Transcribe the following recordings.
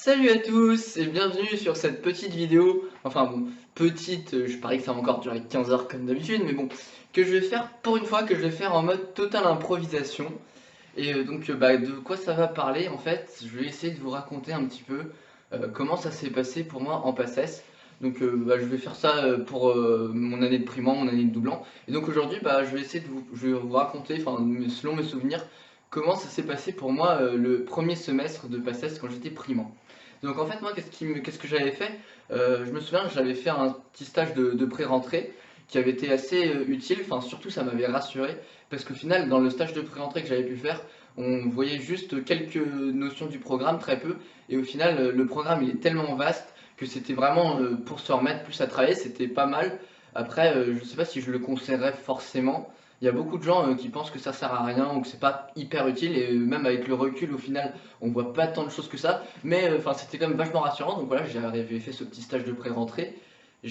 Salut à tous et bienvenue sur cette petite vidéo, enfin bon, petite, je parie que ça va encore durer 15 heures comme d'habitude, mais bon, que je vais faire pour une fois, que je vais faire en mode totale improvisation. Et de quoi ça va parler en fait, je vais essayer de vous raconter un petit peu comment ça s'est passé pour moi en PACES. Je vais faire ça pour mon année de primant, mon année de doublant. Et donc aujourd'hui, je vais essayer de je vais vous raconter, enfin selon mes souvenirs, comment ça s'est passé pour moi le premier semestre de PACES quand j'étais primant. Donc en fait moi qu'est-ce que j'avais fait. Je me souviens que j'avais fait un petit stage de pré-rentrée qui avait été assez utile, enfin surtout ça m'avait rassuré parce qu'au final dans le stage de pré-rentrée que j'avais pu faire, on voyait juste quelques notions du programme, très peu, et au final le programme il est tellement vaste que c'était vraiment pour se remettre plus à travailler, c'était pas mal. Après je sais pas si je le conseillerais forcément. Il y a beaucoup de gens qui pensent que ça sert à rien ou que c'est pas hyper utile, et même avec le recul au final on voit pas tant de choses que ça, mais c'était quand même vachement rassurant. Donc voilà, j'avais fait ce petit stage de pré-rentrée. Il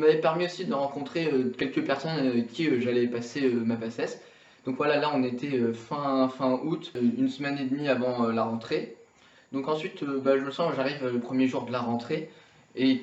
m'avait permis aussi de rencontrer quelques personnes avec qui j'allais passer ma PACES. Donc voilà, là on était fin août, une semaine et demie avant la rentrée. Donc ensuite, je me sens, j'arrive le premier jour de la rentrée. Et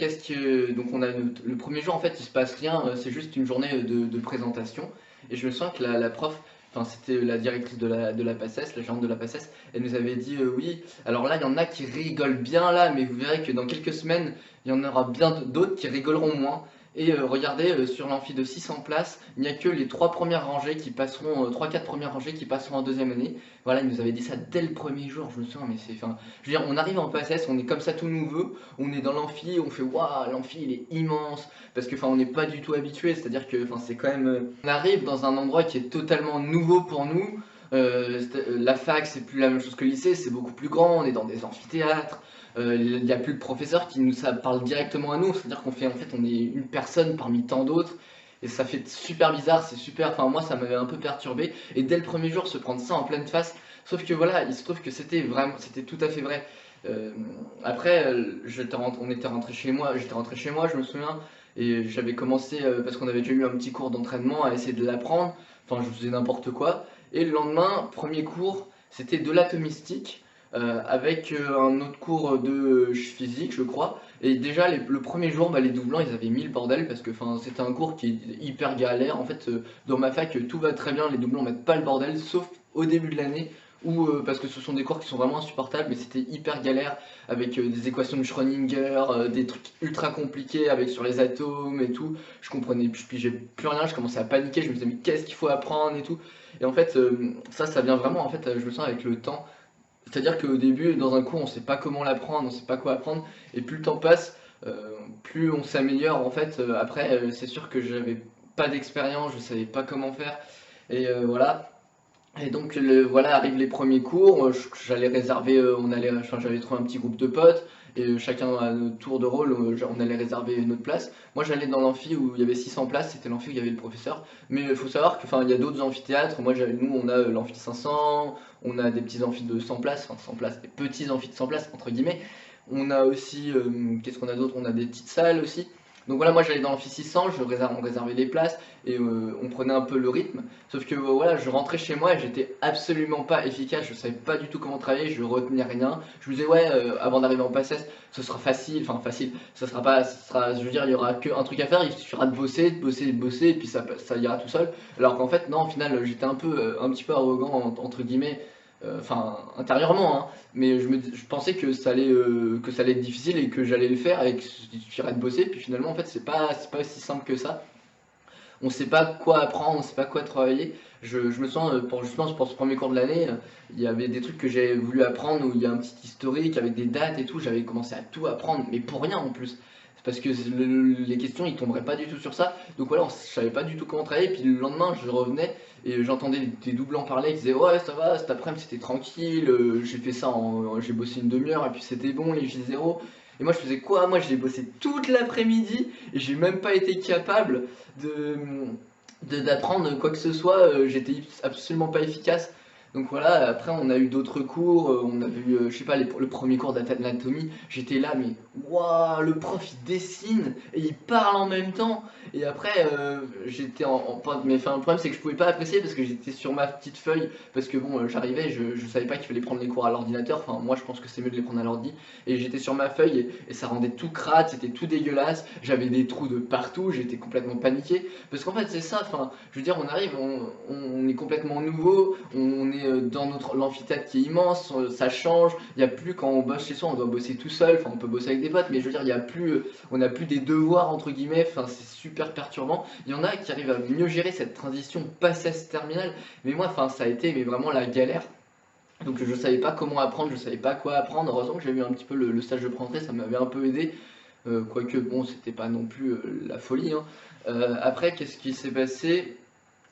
donc on a le premier jour en fait il se passe rien, c'est juste une journée de présentation. Et je me sens que la prof, enfin c'était la directrice de la PACES, la gérante de la PACES, elle nous avait dit oui, alors là il y en a qui rigolent bien là, mais vous verrez que dans quelques semaines il y en aura bien d'autres qui rigoleront moins. Et regardez, sur l'amphi de 600 places, il n'y a que les 3 premières rangées qui passeront, 3-4 premières rangées qui passeront en deuxième année. Voilà, il nous avait dit ça dès le premier jour, je me souviens, mais c'est, enfin, je veux dire, on arrive en PACES, on est comme ça tout nouveau, on est dans l'amphi, on fait waouh, l'amphi il est immense, parce que enfin on n'est pas du tout habitué, c'est-à-dire que enfin c'est quand même, on arrive dans un endroit qui est totalement nouveau pour nous. La fac c'est plus la même chose que le lycée, c'est beaucoup plus grand, on est dans des amphithéâtres. Il n'y a plus de professeurs qui nous ça parle directement à nous, c'est-à-dire on est une personne parmi tant d'autres, et ça fait super bizarre, c'est super, enfin moi ça m'avait un peu perturbé, et dès le premier jour se prendre ça en pleine face. Sauf que voilà, il se trouve que c'était tout à fait vrai. Euh, Après, on était rentré chez moi, j'étais rentré chez moi, je me souviens, et j'avais commencé, parce qu'on avait déjà eu un petit cours d'entraînement, à essayer de l'apprendre. Enfin, je faisais n'importe quoi. Et le lendemain, premier cours, c'était de l'atomistique, avec un autre cours de physique, je crois. Et déjà, le premier jour, les doublants, ils avaient mis le bordel, parce que c'était un cours qui est hyper galère. En fait, dans ma fac, tout va très bien, les doublons mettent pas le bordel, sauf au début de l'année ou parce que ce sont des cours qui sont vraiment insupportables, mais c'était hyper galère avec des équations de Schrödinger, des trucs ultra compliqués avec sur les atomes et tout. Je comprenais, je pigeais plus rien, je commençais à paniquer, je me disais mais qu'est-ce qu'il faut apprendre et tout. Et en fait, ça vient vraiment, en fait, je me sens avec le temps. C'est-à-dire qu'au début, dans un cours, on sait pas comment l'apprendre, on sait pas quoi apprendre, et plus le temps passe, plus on s'améliore. En fait, après, c'est sûr que j'avais pas d'expérience, je savais pas comment faire, et voilà. Et donc voilà, arrivent les premiers cours, j'allais réserver, enfin, j'avais trouvé un petit groupe de potes, et chacun à notre tour de rôle, on allait réserver une autre place. Moi j'allais dans l'amphi où il y avait 600 places, c'était l'amphi où il y avait le professeur. Mais il faut savoir que, enfin, il y a d'autres amphithéâtres. Nous on a l'amphi 500, on a des petits amphis de 100 places, enfin 100 places, des petits amphis de 100 places entre guillemets. On a aussi, qu'est-ce qu'on a d'autre? On a des petites salles aussi. Donc voilà, moi j'allais dans l'amphi 600, on réservait les places, et on prenait un peu le rythme. Sauf que voilà, je rentrais chez moi et j'étais absolument pas efficace, je savais pas du tout comment travailler, je retenais rien. Je me disais ouais, avant d'arriver en PACES, ce sera facile, enfin facile, ça sera pas, je veux dire, il y aura qu'un truc à faire, il suffira de bosser, de bosser, de bosser, et puis ça ira tout seul. Alors qu'en fait, non, au final, j'étais un petit peu arrogant, entre guillemets, enfin intérieurement, hein, mais je pensais que ça allait être difficile et que j'allais le faire et qu'il suffirait de bosser, puis finalement, en fait, c'est pas aussi simple que ça. On sait pas quoi apprendre, on sait pas quoi travailler. Je me sens, justement pour ce premier cours de l'année, il y avait des trucs que j'ai voulu apprendre où il y a un petit historique avec des dates et tout. J'avais commencé à tout apprendre, mais pour rien en plus. C'est parce que les questions ils tomberaient pas du tout sur ça. Donc voilà, je savais pas du tout comment travailler. Puis le lendemain, je revenais et j'entendais des doublants parler. Ils disaient ouais, ça va, cet après-midi c'était tranquille. J'ai fait ça j'ai bossé une demi-heure et puis c'était bon, les J0. Et moi je faisais quoi? Moi j'ai bossé toute l'après-midi et j'ai même pas été capable de d'apprendre quoi que ce soit, j'étais absolument pas efficace. Donc voilà, après on a eu d'autres cours, on a vu, je sais pas, le premier cours d'anatomie, j'étais là, mais waouh, le prof il dessine et il parle en même temps. Et après, j'étais mais enfin, le problème c'est que je pouvais pas apprécier parce que j'étais sur ma petite feuille, parce que bon, j'arrivais, je savais pas qu'il fallait prendre les cours à l'ordinateur, enfin moi je pense que c'est mieux de les prendre à l'ordi, et j'étais sur ma feuille et ça rendait tout crade, c'était tout dégueulasse, j'avais des trous de partout, j'étais complètement paniqué, parce qu'en fait c'est ça, enfin, je veux dire, on arrive, on est complètement nouveau, on est dans notre l'amphithéâtre qui est immense, ça change, il n'y a plus quand on bosse chez soi, on doit bosser tout seul, enfin on peut bosser avec des potes, mais je veux dire, il y a plus, on n'a plus des devoirs entre guillemets, enfin c'est super perturbant. Il y en a qui arrivent à mieux gérer cette transition passesse terminale, mais moi, enfin ça a été mais vraiment la galère. Donc je savais pas comment apprendre, je savais pas quoi apprendre. Heureusement que j'ai eu un petit peu le stage de pré-entrée, ça m'avait un peu aidé. Quoique bon, c'était pas non plus la folie, hein. Après, qu'est-ce qui s'est passé?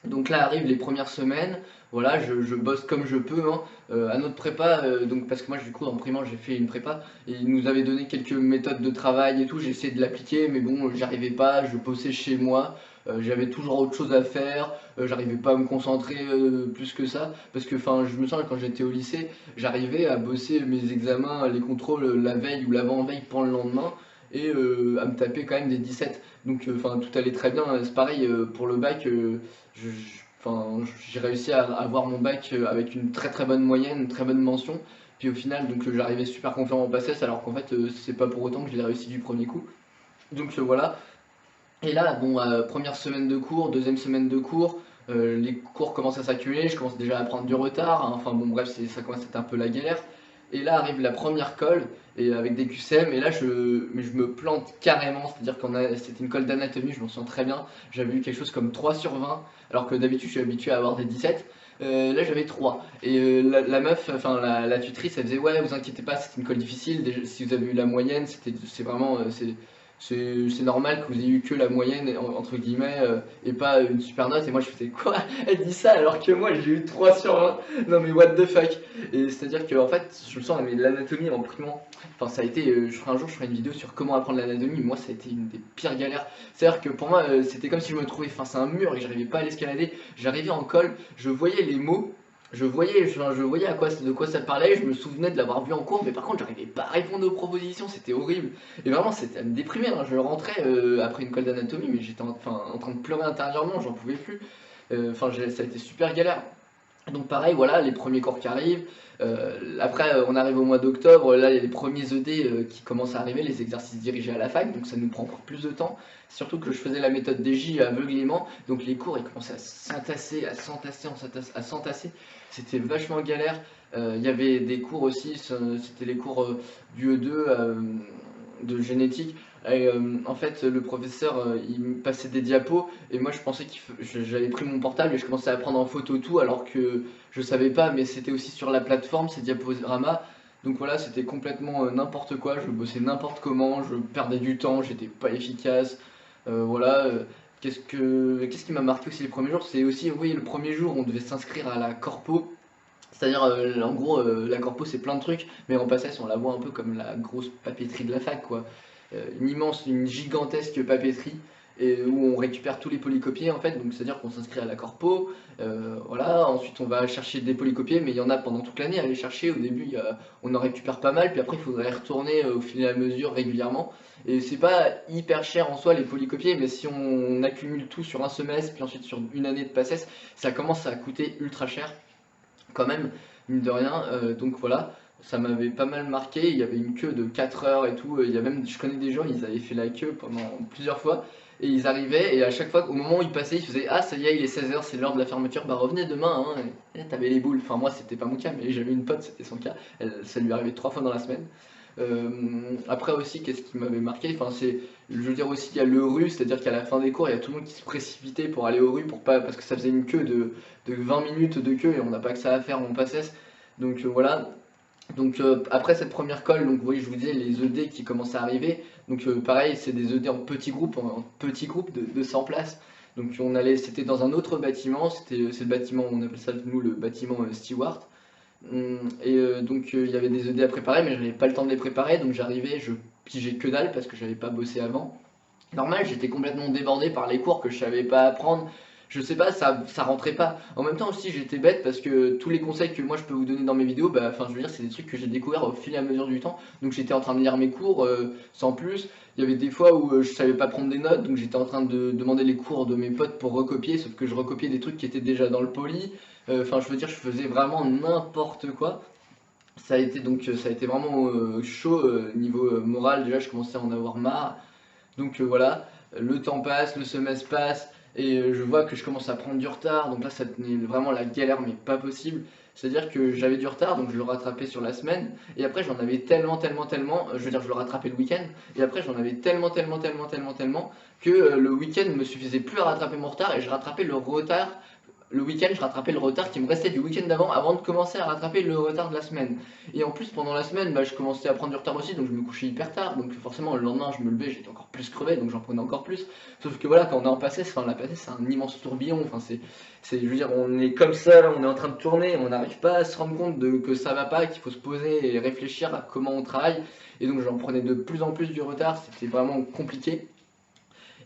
Donc là arrivent les premières semaines, voilà, je bosse comme je peux, hein. À notre prépa, donc parce que moi du coup en primaire j'ai fait une prépa, et ils nous avaient donné quelques méthodes de travail et tout, j'ai essayé de l'appliquer, mais bon, j'y arrivais pas, je bossais chez moi, j'avais toujours autre chose à faire, j'arrivais pas à me concentrer plus que ça, parce que enfin je me sens quand j'étais au lycée, j'arrivais à bosser mes examens, les contrôles la veille ou l'avant-veille pour le lendemain, et à me taper quand même des 17. Donc enfin tout allait très bien, c'est pareil pour le bac. Enfin, j'ai réussi à avoir mon bac avec une très très bonne moyenne, une très bonne mention. Puis au final, donc j'arrivais super confiant en PACES, alors qu'en fait, c'est pas pour autant que je l'ai réussi du premier coup. Donc voilà. Et là, bon, première semaine de cours, deuxième semaine de cours, les cours commencent à s'accumuler, je commence déjà à prendre du retard, hein. Enfin bon, bref, ça commence à être un peu la galère. Et là arrive la première colle, et avec des QCM, et là mais je me plante carrément, c'est-à-dire c'était une colle d'anatomie, je m'en souviens très bien, j'avais eu quelque chose comme 3 sur 20, alors que d'habitude je suis habitué à avoir des 17. Là j'avais 3. Et la meuf, enfin la tutrice, elle faisait ouais, vous inquiétez pas, c'est une colle difficile, déjà, si vous avez eu la moyenne, c'est vraiment, c'est normal que vous ayez eu que la moyenne, entre guillemets, et pas une super note. Et moi je faisais quoi? Elle dit ça alors que moi j'ai eu 3 sur 20. Non mais what the fuck? Et c'est à dire que en fait je me sens, mais l'anatomie en primant, enfin ça a été, un jour je ferai une vidéo sur comment apprendre l'anatomie. Moi ça a été une des pires galères. C'est à dire que pour moi c'était comme si je me trouvais face à un mur et que j'arrivais pas à l'escalader. J'arrivais en colle, je voyais les mots, je voyais de quoi ça parlait, je me souvenais de l'avoir vu en cours, mais par contre j'arrivais pas à répondre aux propositions, c'était horrible. Et vraiment c'était à me déprimer, hein. Je rentrais après une colle d'anatomie, mais j'étais en train de pleurer intérieurement, j'en pouvais plus. Enfin ça a été super galère. Donc pareil, voilà, les premiers cours qui arrivent. Après, on arrive au mois d'octobre, là il y a les premiers ED qui commencent à arriver, les exercices dirigés à la fac, donc ça nous prend encore plus de temps. Surtout que je faisais la méthode DJ aveuglément, donc les cours ils commençaient à s'entasser, à s'entasser. C'était vachement galère. Il y avait des cours aussi, c'était les cours du E2 de génétique. Et en fait, le professeur il me passait des diapos et moi je pensais j'avais pris mon portable et je commençais à prendre en photo tout alors que je savais pas, mais c'était aussi sur la plateforme ces diaporamas. Donc voilà, c'était complètement n'importe quoi, je bossais n'importe comment, je perdais du temps, j'étais pas efficace. Voilà. Qu'est-ce qui m'a marqué aussi les premiers jours? C'est aussi, oui, le premier jour on devait s'inscrire à la corpo. C'est-à-dire, en gros, la corpo c'est plein de trucs, mais en passant on la voit un peu comme la grosse papeterie de la fac, quoi. Une gigantesque papeterie, et où on récupère tous les polycopiés en fait, donc c'est-à-dire qu'on s'inscrit à la corpo, voilà, ensuite on va chercher des polycopiés, mais il y en a pendant toute l'année à aller chercher, au début on en récupère pas mal, puis après il faudrait y retourner au fil et à mesure régulièrement, et c'est pas hyper cher en soi les polycopiés, mais si on accumule tout sur un semestre, puis ensuite sur une année de passesse, ça commence à coûter ultra cher quand même, mine de rien. Donc voilà, ça m'avait pas mal marqué. Il y avait une queue de 4 heures et tout. Il y a même, je connais des gens, ils avaient fait la queue pendant plusieurs fois. Et ils arrivaient, et à chaque fois, au moment où ils passaient, ils faisaient ah, ça y est, il est 16 h, c'est l'heure de la fermeture, bah revenez demain, hein. Et t'avais les boules. Enfin, moi, c'était pas mon cas, mais j'avais une pote, c'était son cas. Ça lui arrivait 3 fois dans la semaine. Après aussi, qu'est-ce qui m'avait marqué? Enfin, je veux dire aussi, il y a le rue, c'est-à-dire qu'à la fin des cours, il y a tout le monde qui se précipitait pour aller au rue, parce que ça faisait une queue de 20 minutes de queue et on n'a pas que ça à faire, on passait. Donc voilà. Donc après cette première colle, donc oui, je vous disais les ED qui commencent à arriver. Donc pareil, c'est des ED en petits groupes, en petits groupes de 100 places. Donc c'était dans un autre bâtiment, c'est le bâtiment, on appelle ça nous le bâtiment Stewart. Et donc il y avait des ED à préparer, mais j'avais pas le temps de les préparer, donc j'arrivais, je pigeais que dalle parce que j'avais pas bossé avant. Normal, j'étais complètement débordé par les cours que je savais pas apprendre. je sais pas, ça rentrait pas. En même temps aussi j'étais bête parce que tous les conseils que moi je peux vous donner dans mes vidéos, bah enfin je veux dire c'est des trucs que j'ai découvert au fil et à mesure du temps. Donc j'étais en train de lire mes cours sans plus. Il y avait des fois où je savais pas prendre des notes, donc j'étais en train de demander les cours de mes potes pour recopier, sauf que je recopiais des trucs qui étaient déjà dans le poly. Enfin je veux dire je faisais vraiment n'importe quoi. Ça a été vraiment chaud niveau moral. Déjà je commençais à en avoir marre. Donc voilà, le temps passe, le semestre passe, et je vois que je commence à prendre du retard, donc là ça tenait vraiment la galère, mais pas possible. C'est-à-dire que j'avais du retard, donc je le rattrapais sur la semaine, et après j'en avais tellement, je veux dire je le rattrapais le week-end, et après j'en avais tellement, que le week-end ne me suffisait plus à rattraper mon retard, et je rattrapais le retard. Le week-end, je rattrapais le retard qui me restait du week-end d'avant avant de commencer à rattraper le retard de la semaine. Et en plus, pendant la semaine, bah, je commençais à prendre du retard aussi, donc je me couchais hyper tard. Donc forcément, le lendemain, je me levais, j'étais encore plus crevé, donc j'en prenais encore plus. Sauf que voilà, quand on est en passé, enfin, la passé, c'est un immense tourbillon. Enfin, je veux dire, on est comme ça, là, on est en train de tourner, on n'arrive pas à se rendre compte que ça va pas, qu'il faut se poser et réfléchir à comment on travaille. Et donc j'en prenais de plus en plus du retard, c'était vraiment compliqué.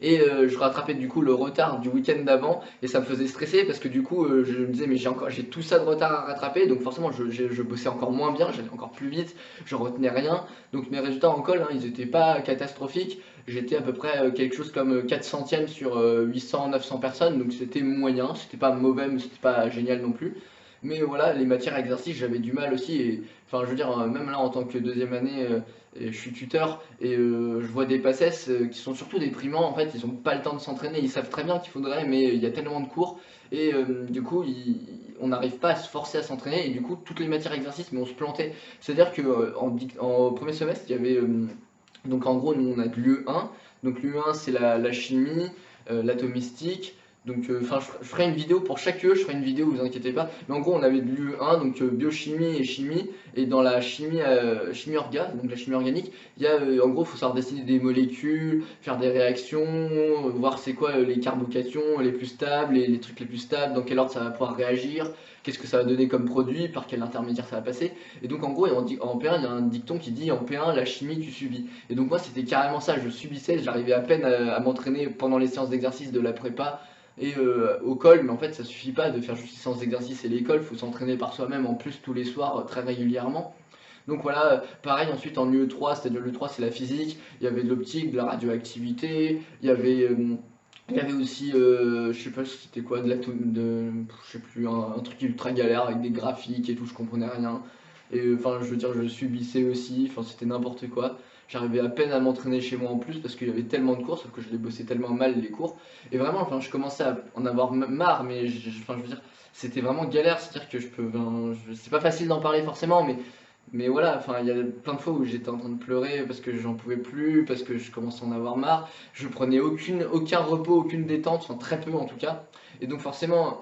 Et je rattrapais du coup le retard du week-end d'avant et ça me faisait stresser parce que du coup je me disais mais j'ai tout ça de retard à rattraper, donc forcément je bossais encore moins bien, j'allais encore plus vite, je retenais rien, donc mes résultats en colle, hein, ils étaient pas catastrophiques. J'étais à peu près quelque chose comme 4 centièmes sur 800-900 personnes, donc c'était moyen, c'était pas mauvais mais c'était pas génial non plus. Mais voilà, les matières à exercice, j'avais du mal aussi. Et, enfin, je veux dire, même là, en tant que deuxième année, et je suis tuteur et je vois des PACES qui sont surtout déprimants. En fait, ils n'ont pas le temps de s'entraîner. Ils savent très bien qu'il faudrait, mais il y a tellement de cours. Et du coup, on n'arrive pas à se forcer à s'entraîner. Et du coup, toutes les matières à exercice, mais on se plantait. C'est-à-dire qu'en premier semestre, il y avait. Donc en gros, nous, on a de l'UE1. Donc l'UE1, c'est la chimie, l'atomistique. Donc, enfin, je ferai une vidéo pour chaque UE, je ferai une vidéo, vous inquiétez pas. Mais en gros, on avait de l'UE1, donc biochimie et chimie. Et dans la chimie orga, donc la chimie organique, il y a, en gros, il faut savoir dessiner des molécules, faire des réactions, voir c'est quoi les carbocations les plus stables, les trucs les plus stables, dans quel ordre ça va pouvoir réagir, qu'est-ce que ça va donner comme produit, par quel intermédiaire ça va passer. Et donc, en gros, en P1, il y a un dicton qui dit en P1, la chimie, tu subis. Et donc, moi, c'était carrément ça, je subissais, j'arrivais à peine à m'entraîner pendant les séances d'exercice de la prépa et au col, mais en fait ça suffit pas de faire juste les séances d'exercice et l'école, il faut s'entraîner par soi-même en plus tous les soirs très régulièrement. Donc voilà, pareil ensuite en UE3, c'est-à-dire l'E3 c'est la physique, il y avait de l'optique, de la radioactivité, il y avait aussi, je sais pas c'était quoi, je sais plus, un truc ultra galère avec des graphiques et tout, je comprenais rien. Et enfin, je veux dire, je subissais aussi, enfin, c'était n'importe quoi. J'arrivais à peine à m'entraîner chez moi en plus parce qu'il y avait tellement de cours, sauf que je les bossais tellement mal les cours. Et vraiment, enfin, je commençais à en avoir marre, mais enfin, je veux dire, c'était vraiment galère. C'est-à-dire que c'est pas facile d'en parler forcément, mais voilà, enfin, il y a plein de fois où j'étais en train de pleurer parce que j'en pouvais plus, parce que je commençais à en avoir marre. Je prenais aucun repos, aucune détente, enfin très peu en tout cas. Et donc forcément,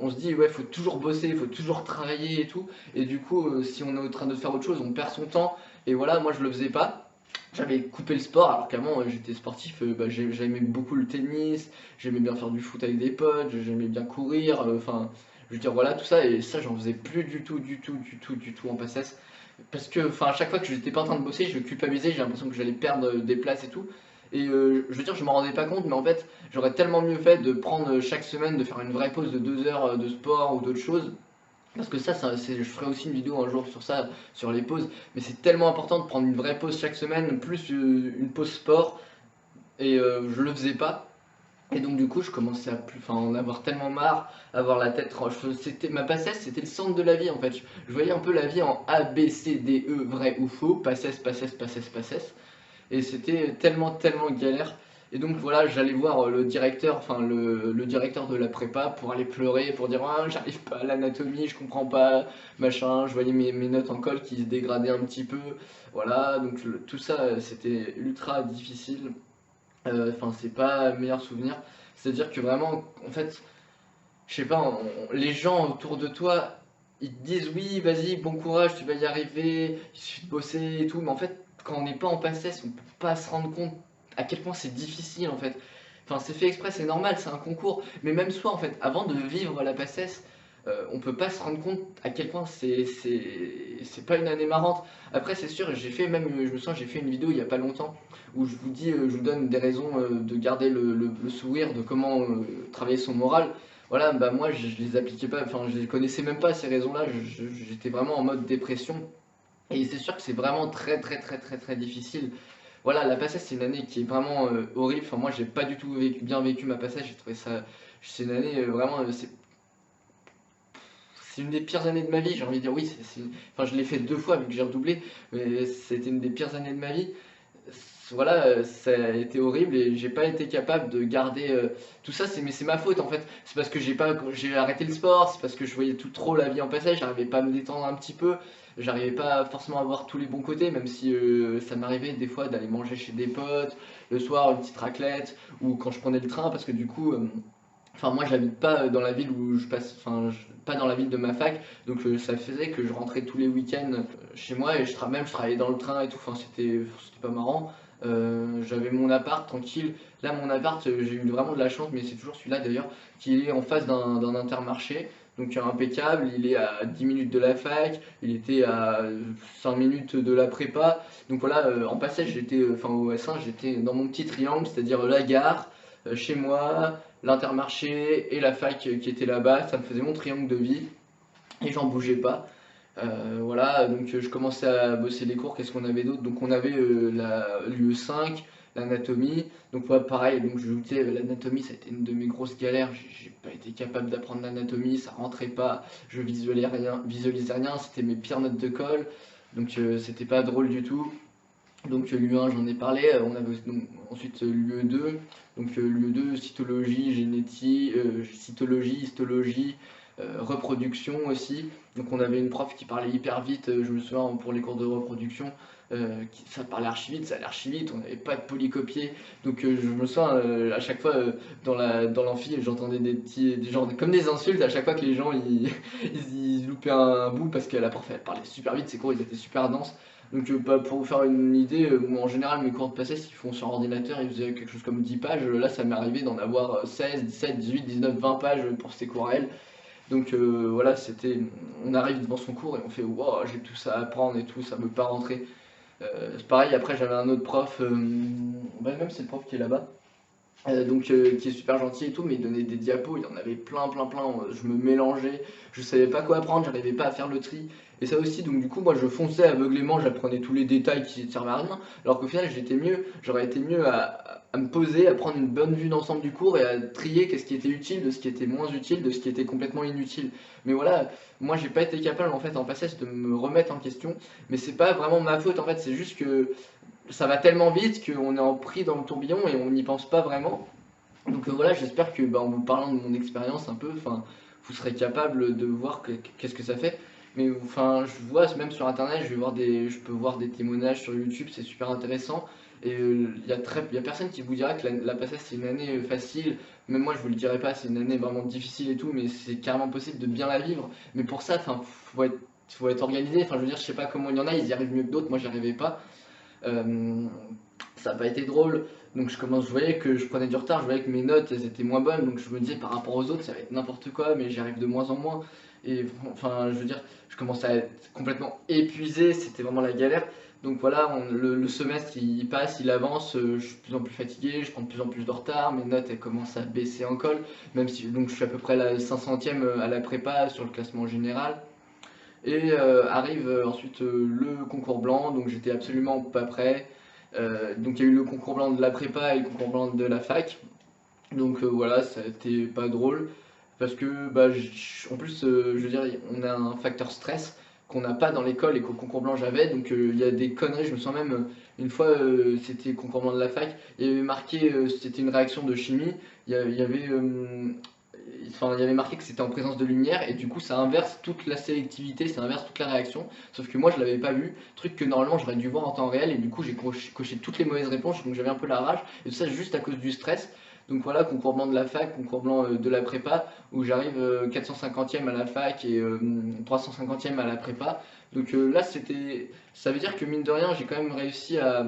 on se dit, ouais, faut toujours bosser, il faut toujours travailler et tout. Et du coup, si on est en train de faire autre chose, on perd son temps. Et voilà, moi je le faisais pas. J'avais coupé le sport alors qu'avant j'étais sportif, bah, j'aimais beaucoup le tennis, j'aimais bien faire du foot avec des potes, j'aimais bien courir, enfin je veux dire voilà tout ça et ça j'en faisais plus du tout en PACES parce que enfin à chaque fois que j'étais pas en train de bosser je culpabilisais, j'ai l'impression que j'allais perdre des places et tout et je veux dire je m'en rendais pas compte mais en fait j'aurais tellement mieux fait de prendre chaque semaine de faire une vraie pause de 2 heures de sport ou d'autres choses parce que je ferai aussi une vidéo un jour sur ça, sur les pauses, mais c'est tellement important de prendre une vraie pause chaque semaine, plus une pause sport, et je le faisais pas. Et donc du coup je commençais enfin, en avoir tellement marre, avoir la tête, ma passesse c'était le centre de la vie en fait. Je voyais un peu la vie en A, B, C, D, E, vrai ou faux, passesse, et c'était tellement galère. Et donc voilà, j'allais voir le directeur, enfin le directeur de la prépa pour aller pleurer, pour dire ah, j'arrive pas à l'anatomie, je comprends pas, machin. Je voyais mes notes en colle qui se dégradaient un petit peu. Voilà, donc tout ça c'était ultra difficile. Enfin, c'est pas un meilleur souvenir. C'est-à-dire que vraiment, en fait, je sais pas, les gens autour de toi, ils te disent oui, vas-y, bon courage, tu vas y arriver, il suffit de bosser et tout, mais en fait, quand on n'est pas en PACES, on peut pas se rendre compte à quel point c'est difficile en fait. Enfin, c'est fait exprès, c'est normal, c'est un concours, mais même soi en fait, avant de vivre la PACES, on peut pas se rendre compte à quel point c'est pas une année marrante. Après c'est sûr, j'ai fait même, je me sens, j'ai fait une vidéo il y a pas longtemps où je vous dis, je vous donne des raisons de garder le sourire, de comment travailler son moral. Voilà, bah moi je les appliquais pas, enfin je les connaissais même pas ces raisons-là, j'étais vraiment en mode dépression. Et c'est sûr que c'est vraiment très difficile. Voilà, la passage c'est une année qui est vraiment horrible. Enfin, moi j'ai pas du tout bien vécu ma passage, j'ai trouvé ça. C'est une année vraiment. C'est une des pires années de ma vie, j'ai envie de dire. Oui, enfin, je l'ai fait 2 fois vu que j'ai redoublé, mais c'était une des pires années de ma vie. Voilà, ça a été horrible et j'ai pas été capable de garder tout ça. Mais c'est ma faute en fait. C'est parce que j'ai arrêté le sport, c'est parce que je voyais tout trop la vie en passage, j'arrivais pas à me détendre un petit peu, j'arrivais pas forcément à voir tous les bons côtés, même si ça m'arrivait des fois d'aller manger chez des potes, le soir une petite raclette, ou quand je prenais le train, parce que du coup, enfin moi j'habite pas dans la ville où je passe, enfin pas dans la ville de ma fac, donc ça faisait que je rentrais tous les week-ends chez moi et même je travaillais dans le train et tout, enfin c'était pas marrant. J'avais mon appart tranquille. Là mon appart j'ai eu vraiment de la chance, mais c'est toujours celui-là d'ailleurs, qui est en face d'un Intermarché. Donc impeccable, il est à 10 minutes de la fac, il était à 5 minutes de la prépa. Donc voilà, en passage j'étais, enfin au S1 j'étais dans mon petit triangle, c'est-à-dire la gare, chez moi, l'Intermarché et la fac qui était là-bas. Ça me faisait mon triangle de vie et j'en bougeais pas. Voilà, donc je commençais à bosser les cours. Qu'est-ce qu'on avait d'autre? Donc on avait l'UE5, l'anatomie. Donc ouais, pareil, donc je vous disais, l'anatomie ça a été une de mes grosses galères. J'ai pas été capable d'apprendre l'anatomie, ça rentrait pas, je visualisais rien, c'était mes pires notes de colle. Donc c'était pas drôle du tout. Donc l'U1 j'en ai parlé, on avait donc, ensuite l'UE2, donc l'UE2 cytologie, génétique, cytologie, histologie, reproduction aussi. Donc on avait une prof qui parlait hyper vite, je me souviens pour les cours de reproduction, ça parlait archi vite, ça allait archi vite, on n'avait pas de polycopier. Donc je me souviens à chaque fois dans l'amphi j'entendais des genres comme des insultes à chaque fois que les gens ils loupaient un bout parce que la prof elle parlait super vite, ses cours ils étaient super denses. Donc bah, pour vous faire une idée, moi en général mes cours de passé s'ils font sur ordinateur ils faisaient quelque chose comme 10 pages, là ça m'est arrivé d'en avoir 16, 17, 18, 19, 20 pages pour ces cours à elle. Donc voilà, on arrive devant son cours et on fait wow, j'ai tout ça à apprendre et tout, ça me pas rentrer. C'est pareil, après j'avais un autre prof, bah, même c'est le prof qui est là-bas, qui est super gentil et tout, mais il donnait des diapos, il y en avait plein, je me mélangeais, je savais pas quoi apprendre, j'arrivais pas à faire le tri, et ça aussi, donc du coup moi je fonçais aveuglément, j'apprenais tous les détails qui servaient à rien, alors qu'au final j'aurais été mieux à me poser, à prendre une bonne vue d'ensemble du cours et à trier qu'est-ce qui était utile, de ce qui était moins utile, de ce qui était complètement inutile. Mais voilà, moi j'ai pas été capable en fait en passage de me remettre en question, mais c'est pas vraiment ma faute en fait, c'est juste que ça va tellement vite qu'on est pris dans le tourbillon et on n'y pense pas vraiment. Donc voilà, j'espère que bah, en vous parlant de mon expérience un peu, enfin, vous serez capable de voir qu'est-ce que ça fait. Mais enfin, je vois même sur internet, je peux voir des témoignages sur YouTube, c'est super intéressant. Et il y a personne qui vous dira que la passage c'est une année facile. Même moi, je vous le dirai pas, c'est une année vraiment difficile et tout, mais c'est carrément possible de bien la vivre. Mais pour ça, enfin, faut être organisé. Enfin, je veux dire, je sais pas comment il y en a, ils y arrivent mieux que d'autres. Moi, j'y arrivais pas. Euh, ça n'a pas été drôle. Donc je voyais que je prenais du retard, je voyais que mes notes elles étaient moins bonnes, donc je me disais par rapport aux autres ça va être n'importe quoi, mais j'y arrive de moins en moins. Et enfin je veux dire, je commençais à être complètement épuisé, c'était vraiment la galère. Donc voilà, le semestre il passe, il avance, je suis de plus en plus fatigué, je prends de plus en plus de retard, mes notes elles commencent à baisser en colle, même si donc je suis à peu près la 500e à la prépa sur le classement général. Et arrive ensuite le concours blanc, donc j'étais absolument pas prêt. Donc il y a eu le concours blanc de la prépa et le concours blanc de la fac. Donc voilà, ça a été pas drôle. Parce que, bah, en plus, je veux dire, on a un facteur stress qu'on n'a pas dans l'école et qu'au concours blanc j'avais. Donc il y a des conneries, je me sens même, une fois, c'était le concours blanc de la fac, il y avait marqué, c'était une réaction de chimie, il y avait enfin, il y avait marqué que c'était en présence de lumière et du coup ça inverse toute la sélectivité, ça inverse toute la réaction. Sauf que moi je l'avais pas vu, truc que normalement j'aurais dû voir en temps réel et du coup j'ai coché toutes les mauvaises réponses donc j'avais un peu la rage et tout ça juste à cause du stress. Donc voilà, concours blanc de la fac, concours blanc de la prépa où j'arrive 450e à la fac et 350e à la prépa. Donc là ça veut dire que mine de rien j'ai quand même réussi à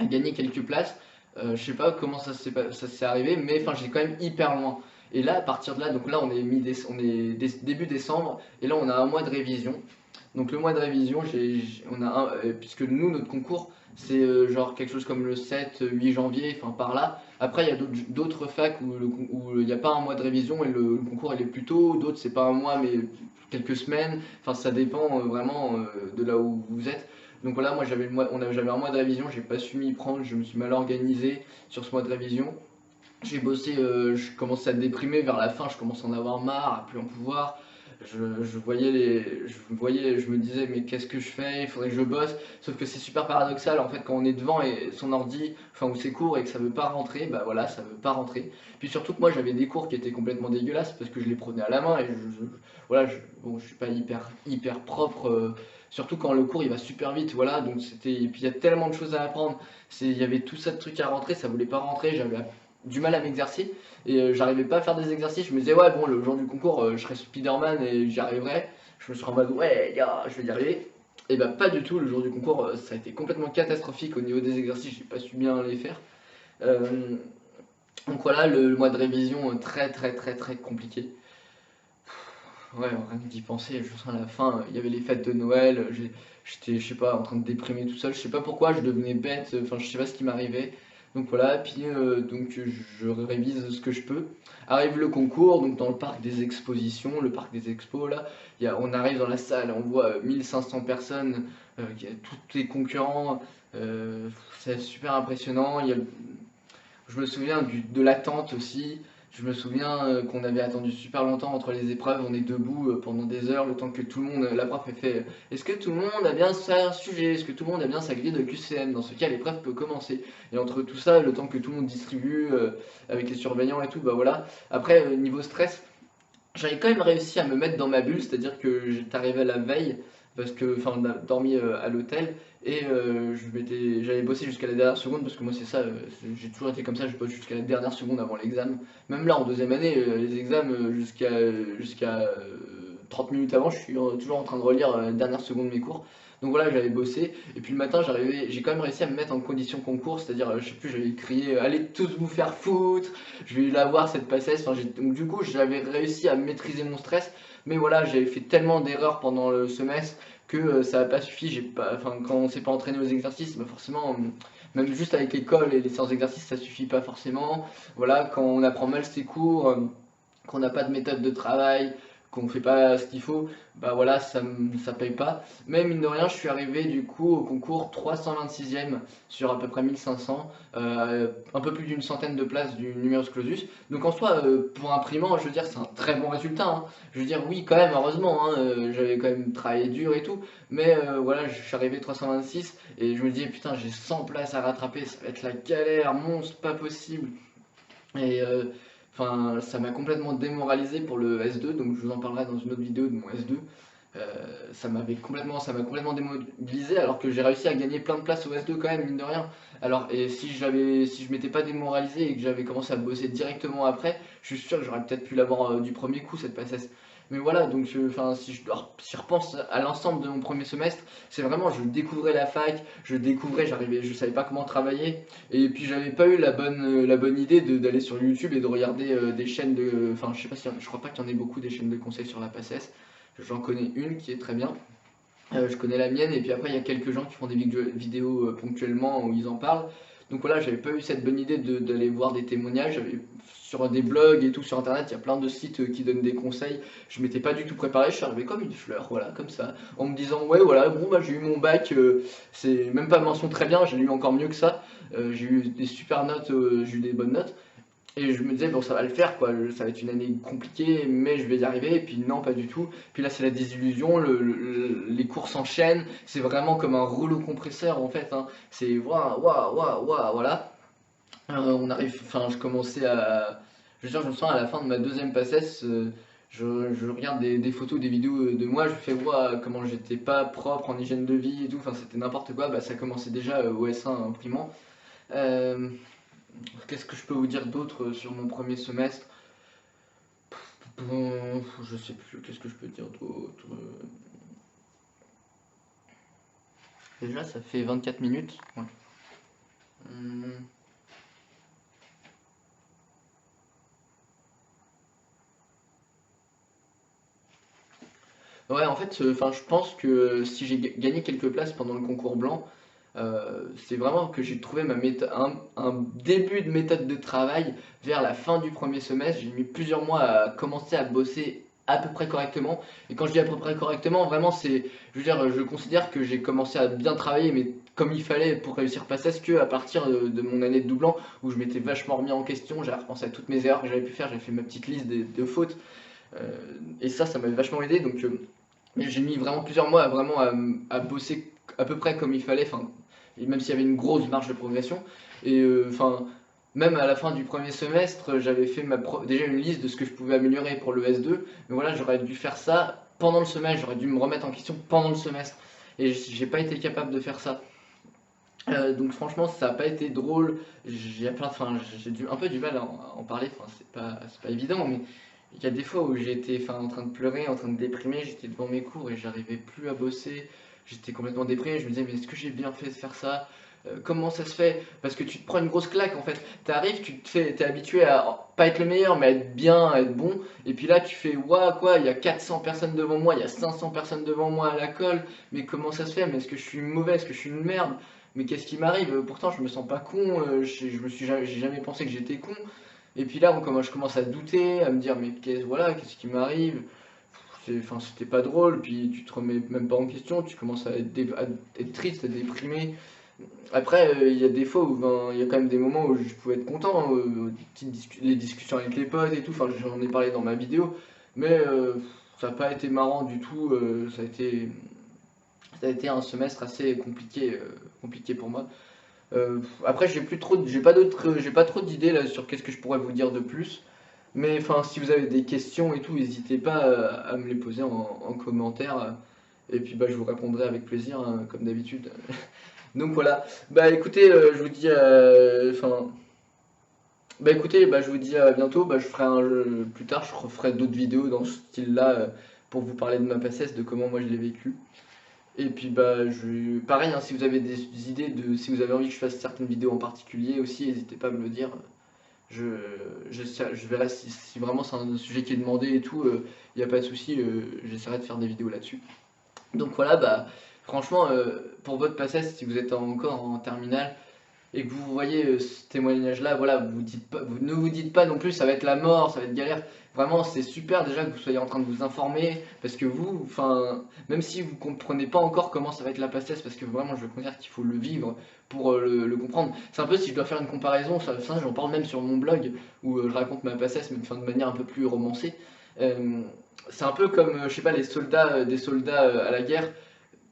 gagner quelques places. Je sais pas comment ça s'est arrivé, mais enfin j'étais quand même hyper loin. Et là, à partir de là, donc là on est, début décembre, et là on a un mois de révision. Donc le mois de révision, on a puisque nous, notre concours, c'est genre quelque chose comme le 7-8 janvier, enfin par là. Après, il y a d'autres facs où il n'y a pas un mois de révision et le concours il est plus tôt. D'autres, c'est pas un mois, mais quelques semaines. Enfin, ça dépend vraiment de là où vous êtes. Donc voilà, moi j'avais un mois de révision, j'ai pas su m'y prendre, je me suis mal organisé sur ce mois de révision. J'ai bossé, je commençais à déprimer vers la fin, je commençais à en avoir marre, à plus en pouvoir. Je me disais mais qu'est-ce que je fais? Il faudrait que je bosse. Sauf que c'est super paradoxal en fait quand on est devant et son ordi, enfin ou ses cours et que ça veut pas rentrer, bah voilà, ça veut pas rentrer. Puis surtout que moi j'avais des cours qui étaient complètement dégueulasses parce que je les prenais à la main et voilà, bon, je suis pas hyper propre. Surtout quand le cours il va super vite, voilà, donc c'était. Et puis il y a tellement de choses à apprendre, il y avait tout ça de trucs à rentrer, ça voulait pas rentrer, j'avais du mal à m'exercer et j'arrivais pas à faire des exercices. Je me disais, ouais, bon, le jour du concours, je serai Spider-Man et j'y arriverai. Je me suis en mode, ouais, gars, je vais y arriver. Et bah, pas du tout, le jour du concours, ça a été complètement catastrophique au niveau des exercices, j'ai pas su bien les faire. Euh, donc voilà, le mois de révision très compliqué. Ouais, rien que d'y penser, je sens à la fin, il y avait les fêtes de Noël, j'étais, je sais pas, en train de déprimer tout seul, je sais pas pourquoi, je devenais bête, enfin je sais pas ce qui m'arrivait. Donc voilà, puis donc je révise ce que je peux. Arrive le concours, donc dans le parc des expositions, le parc des expos là, on arrive dans la salle, on voit 1500 personnes, il y a tous les concurrents, c'est super impressionnant. Je me souviens de l'attente aussi. Je me souviens qu'on avait attendu super longtemps entre les épreuves. On est debout pendant des heures, le temps que tout le monde. La prof a fait est-ce que tout le monde a bien sa sujet? Est-ce que tout le monde a bien sa grille de QCM? Dans ce cas, l'épreuve peut commencer. Et entre tout ça, le temps que tout le monde distribue avec les surveillants et tout, bah voilà. Après, niveau stress, j'avais quand même réussi à me mettre dans ma bulle, c'est-à-dire que j'étais arrivé la veille, parce que, enfin, on a dormi à l'hôtel, et j'avais bossé jusqu'à la dernière seconde, parce que moi c'est ça, j'ai toujours été comme ça, je bosse jusqu'à la dernière seconde avant l'examen. Même là, en deuxième année, les examens, jusqu'à 30 minutes avant, je suis toujours en train de relire la dernière seconde mes cours. Donc voilà, j'avais bossé, et puis le matin, j'ai quand même réussi à me mettre en condition concours, c'est-à-dire, je sais plus, j'avais crié allez tous vous faire foutre, je vais la voir cette passesse. Enfin, donc du coup, j'avais réussi à maîtriser mon stress, mais voilà, j'avais fait tellement d'erreurs pendant le semestre que ça n'a pas suffi. J'ai pas, enfin, quand on s'est pas entraîné aux exercices, bah forcément, même juste avec l'école et les séances d'exercice, ça suffit pas forcément. Voilà, quand on apprend mal ses cours, qu'on n'a pas de méthode de travail, qu'on fait pas ce qu'il faut, bah voilà, ça paye pas. Mais mine de rien, je suis arrivé du coup au concours 326e sur à peu près 1500, un peu plus d'une centaine de places du numerus clausus. Donc en soi, pour un primant, je veux dire, c'est un très bon résultat, hein. Je veux dire, oui, quand même, heureusement, hein, j'avais quand même travaillé dur et tout, mais voilà, je suis arrivé 326 et je me dis, putain, j'ai 100 places à rattraper, ça va être la galère, monstre, pas possible. Et enfin, ça m'a complètement démoralisé pour le S2, donc je vous en parlerai dans une autre vidéo de mon S2. Ça m'a complètement démobilisé alors que j'ai réussi à gagner plein de places au S2 quand même, mine de rien. Alors, et si je m'étais pas démoralisé et que j'avais commencé à bosser directement après, je suis sûr que j'aurais peut-être pu l'avoir du premier coup cette passesse. Mais voilà, donc enfin, si je repense à l'ensemble de mon premier semestre, c'est vraiment, je découvrais la fac, je savais pas comment travailler, et puis j'avais pas eu la bonne idée d'aller sur YouTube et de regarder des chaînes de. Enfin, je sais pas si. Je crois pas qu'il y en ait beaucoup des chaînes de conseils sur la PACES. J'en connais une qui est très bien. Je connais la mienne, et puis après, il y a quelques gens qui font des vidéos ponctuellement où ils en parlent. Donc voilà, j'avais pas eu cette bonne idée d'aller voir des témoignages. Sur des blogs et tout sur internet, il y a plein de sites qui donnent des conseils. Je m'étais pas du tout préparé, je suis arrivé comme une fleur, voilà, comme ça, en me disant ouais, voilà, bon, bah j'ai eu mon bac, c'est même pas mention très bien, j'ai eu encore mieux que ça. J'ai eu des super notes, j'ai eu des bonnes notes. Et je me disais, bon, ça va le faire, quoi. Ça va être une année compliquée, mais je vais y arriver. Et puis, non, pas du tout. Puis là, c'est la désillusion. Les cours s'enchaînent. C'est vraiment comme un rouleau compresseur, en fait, hein. C'est waouh, waouh, waouh, waouh, voilà. On arrive, enfin, je commençais à. Je veux dire, je me sens à la fin de ma deuxième passesse. Je regarde des photos, des vidéos de moi. Je fais, waouh, comment j'étais pas propre en hygiène de vie et tout. Enfin, c'était n'importe quoi. Bah, ça commençait déjà au S1 imprimant. Euh, Qu'est-ce que je peux vous dire d'autre sur mon premier semestre? Je sais plus, qu'est-ce que je peux dire d'autre? Déjà, ça fait 24 minutes. Ouais. Hum, Ouais, en fait, enfin, je pense que si j'ai gagné quelques places pendant le concours blanc, c'est vraiment que j'ai trouvé un début de méthode de travail vers la fin du premier semestre. J'ai mis plusieurs mois à commencer à bosser à peu près correctement. Et quand je dis à peu près correctement, vraiment, je veux dire, je considère que j'ai commencé à bien travailler, mais comme il fallait pour réussir PACES, que à partir de mon année de doublant, où je m'étais vachement remis en question, j'ai repensé à toutes mes erreurs que j'avais pu faire, j'ai fait ma petite liste de fautes. Et ça m'avait vachement aidé. Donc, j'ai mis vraiment plusieurs mois à bosser à peu près comme il fallait, enfin, et même s'il y avait une grosse marge de progression. Et enfin, même à la fin du premier semestre, j'avais fait déjà une liste de ce que je pouvais améliorer pour le S2. Mais voilà, j'aurais dû faire ça pendant le semestre, j'aurais dû me remettre en question pendant le semestre. Et j'ai pas été capable de faire ça. Donc franchement, ça n'a pas été drôle. Enfin, j'ai un peu du mal à en parler. Enfin, c'est pas évident, mais il y a des fois où j'étais, enfin, en train de pleurer, en train de déprimer. J'étais devant mes cours et j'arrivais plus à bosser. J'étais complètement déprimé. Je me disais, mais est-ce que j'ai bien fait de faire ça? Comment ça se fait? Parce que tu te prends une grosse claque en fait. T'arrives, t'es habitué à pas être le meilleur, mais à être bien, à être bon. Et puis là, tu fais, waouh, quoi, il y a 400 personnes devant moi, il y a 500 personnes devant moi à la colle. Mais comment ça se fait? Mais est-ce que je suis mauvais? Est-ce que je suis une merde? Mais qu'est-ce qui m'arrive? Pourtant, je me sens pas con, j'ai jamais pensé que j'étais con. Et puis là, je commence à douter, à me dire, mais qu'est-ce qui m'arrive? Enfin, c'était pas drôle, puis tu te remets même pas en question, tu commences à être triste, à déprimer. Après, il y a des fois où, ben, il y a quand même des moments où je pouvais être content, les discussions avec les potes et tout, enfin, j'en ai parlé dans ma vidéo, mais ça n'a pas été marrant du tout, ça a été un semestre assez compliqué pour moi. Après, j'ai pas trop d'idées là sur qu'est-ce que je pourrais vous dire de plus. Mais enfin, si vous avez des questions et tout, n'hésitez pas à me les poser en commentaire. Et puis bah, je vous répondrai avec plaisir, hein, comme d'habitude. Donc voilà. Bah écoutez, je vous dis, bah écoutez, bah, je vous dis à bientôt. Bah, je ferai plus tard, je referai d'autres vidéos dans ce style-là pour vous parler de ma passesse, de comment moi je l'ai vécu. Et puis bah pareil, hein, si vous avez des idées si vous avez envie que je fasse certaines vidéos en particulier aussi, n'hésitez pas à me le dire. Je, je verrai si vraiment c'est un sujet qui est demandé et tout, il n'y a pas de souci, j'essaierai de faire des vidéos là-dessus. Donc voilà, bah franchement, pour votre passage, si vous êtes encore en terminale, et que vous voyez ce témoignage-là, voilà, vous ne vous dites pas non plus ça va être la mort, ça va être galère. Vraiment, c'est super déjà que vous soyez en train de vous informer, parce que vous, enfin, même si vous comprenez pas encore comment ça va être la PACES, parce que vraiment, je considère qu'il faut le vivre pour le comprendre. C'est un peu si je dois faire une comparaison, ça j'en parle même sur mon blog, où je raconte ma PACES, mais de manière un peu plus romancée. Euh, c'est un peu comme, je sais pas, les soldats, des soldats à la guerre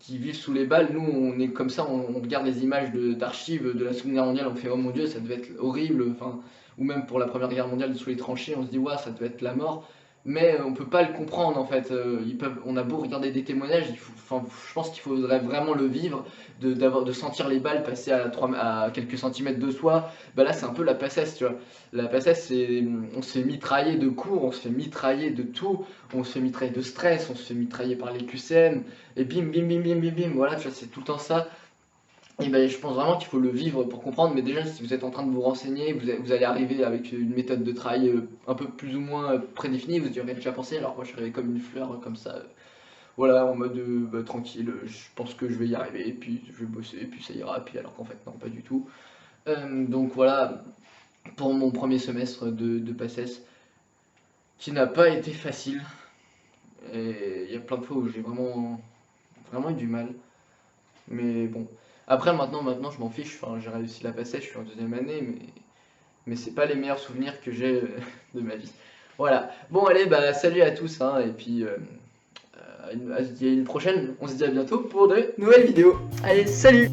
qui vivent sous les balles. Nous, on est comme ça, on regarde les images d'archives de la Seconde Guerre mondiale, on fait oh mon Dieu, ça devait être horrible. Enfin, ou même pour la Première Guerre mondiale sous les tranchées, on se dit ouais, ça devait être la mort. Mais on peut pas le comprendre en fait. On a beau regarder des témoignages, enfin, je pense qu'il faudrait vraiment le vivre, de sentir les balles passer à quelques centimètres de soi. Bah là, c'est un peu la passesse, tu vois. La passesse, on se fait mitrailler de cours, on se fait mitrailler de tout, on se fait mitrailler de stress, on se fait mitrailler par les QCM, et bim, bim, bim, bim, bim, bim, voilà, tu vois, c'est tout le temps ça. Et ben, je pense vraiment qu'il faut le vivre pour comprendre, mais déjà, si vous êtes en train de vous renseigner, vous allez arriver avec une méthode de travail un peu plus ou moins prédéfinie, vous y aurez déjà pensé, alors moi je suis arrivé comme une fleur, comme ça, voilà, en mode bah, tranquille, je pense que je vais y arriver, et puis je vais bosser, et puis ça ira, puis alors qu'en fait, non, pas du tout. Donc voilà, pour mon premier semestre de PACES, qui n'a pas été facile, et il y a plein de fois où j'ai vraiment eu du mal. Mais bon. Après, maintenant, je m'en fiche. Enfin, j'ai réussi la passer, je suis en deuxième année, mais c'est pas les meilleurs souvenirs que j'ai de ma vie. Voilà. Bon, allez, bah, salut à tous, hein, et puis à une prochaine. On se dit à bientôt pour de nouvelles vidéos. Allez, salut!